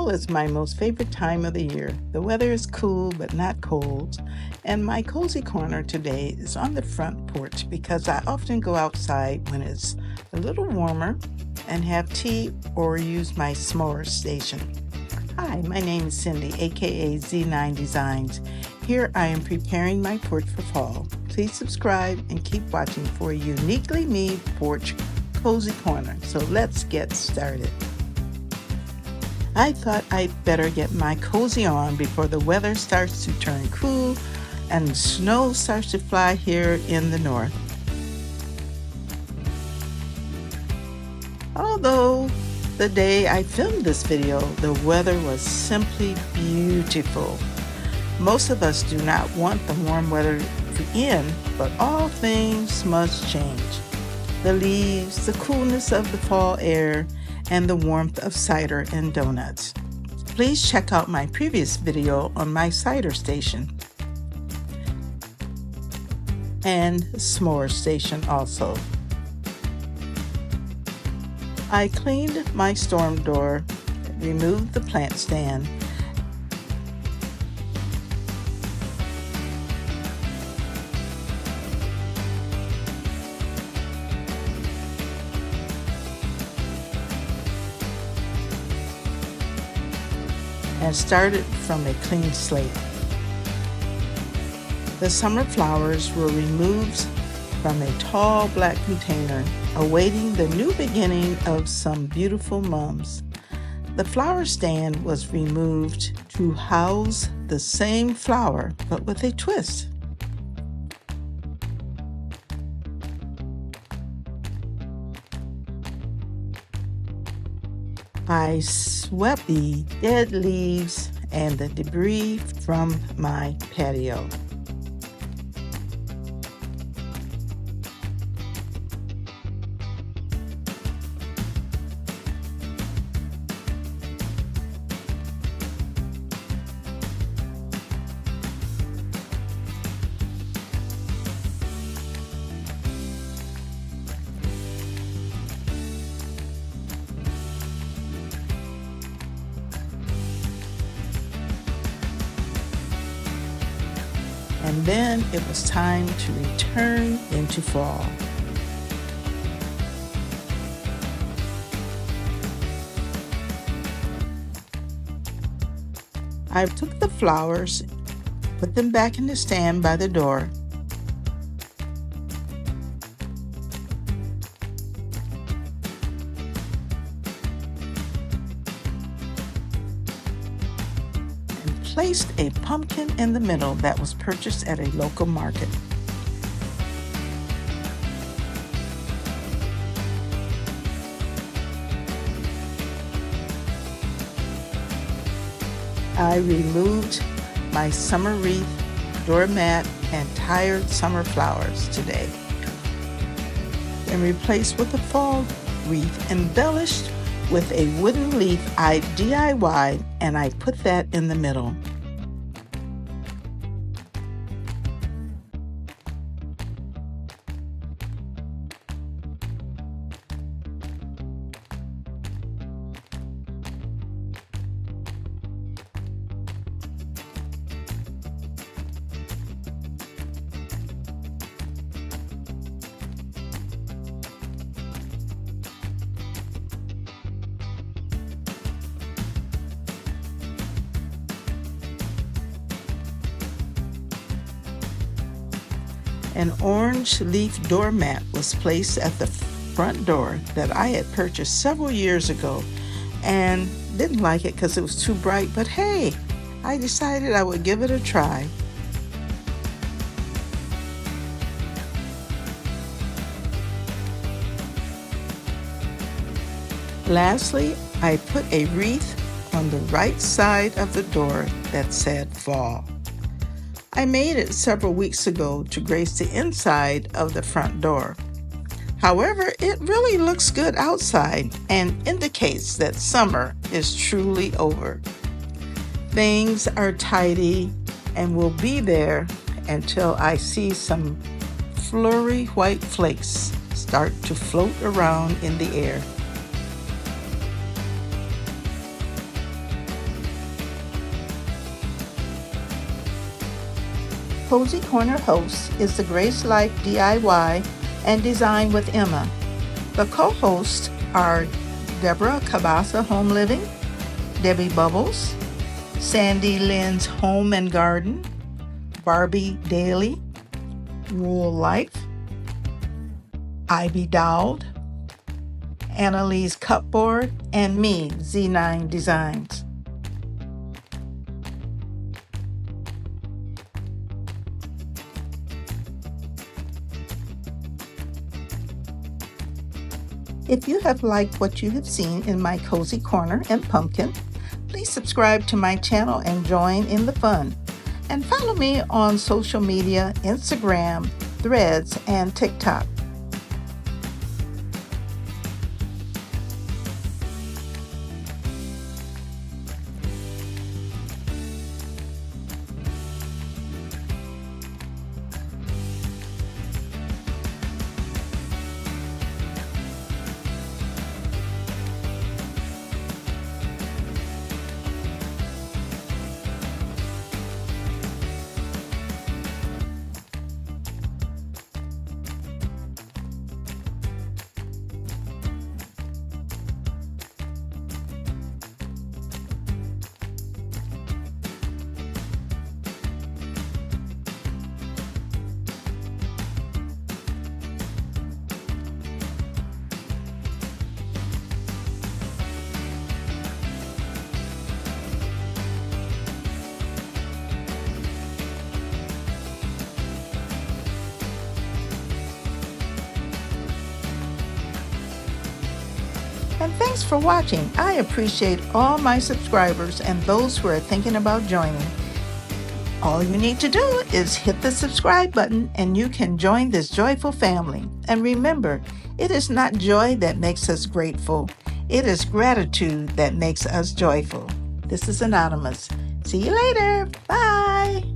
Fall is my most favorite time of the year. The weather is cool but not cold, and my cozy corner today is on the front porch because I often go outside when it's a little warmer and have tea or use my s'more station. Hi, my name is Cindy, aka Z9designs. Here I am preparing my porch for fall. Please subscribe and keep watching for a uniquely me porch cozy corner. So let's get started. I thought I'd better get my cozy on before the weather starts to turn cool and the snow starts to fly here in the north. Although the day I filmed this video, the weather was simply beautiful. Most of us do not want the warm weather to end, but all things must change. The leaves, the coolness of the fall air, and the warmth of cider and donuts. Please check out my previous video on my cider station and s'more station also. I cleaned my storm door, removed the plant stand, and started from a clean slate. The summer flowers were removed from a tall black container, awaiting the new beginning of some beautiful mums. The flower stand was removed to house the same flower, but with a twist. I swept the dead leaves and the debris from my patio. And then it was time to return into fall. I took the flowers, put them back in the stand by the door, placed a pumpkin in the middle that was purchased at a local market. I removed my summer wreath, doormat, and tired summer flowers today and replaced with a fall wreath embellished with a wooden leaf I DIY'd, and I put that in the middle. An orange leaf doormat was placed at the front door that I had purchased several years ago and didn't like it because it was too bright, but hey, I decided I would give it a try. Lastly, I put a wreath on the right side of the door that said fall. I made it several weeks ago to grace the inside of the front door. However, it really looks good outside and indicates that summer is truly over. Things are tidy and will be there until I see some flurry white flakes start to float around in the air. Cozy Corner host is the Grace Life DIY and Design with Emma. The co-hosts are Deborah Cabasa Home Living, Debbie Bubbles, Sandy Lynn's Home and Garden, Barbie Daly, Rural Life, Ivy Dowd, Annalise Cupboard, and me, Z9Designs. If you have liked what you have seen in my Cozy Corner and Pumpkin, please subscribe to my channel and join in the fun. And follow me on social media, Instagram, Threads, and TikTok. And thanks for watching. I appreciate all my subscribers and those who are thinking about joining. All you need to do is hit the subscribe button and you can join this joyful family. And remember, it is not joy that makes us grateful. It is gratitude that makes us joyful. This is Anonymous. See you later. Bye.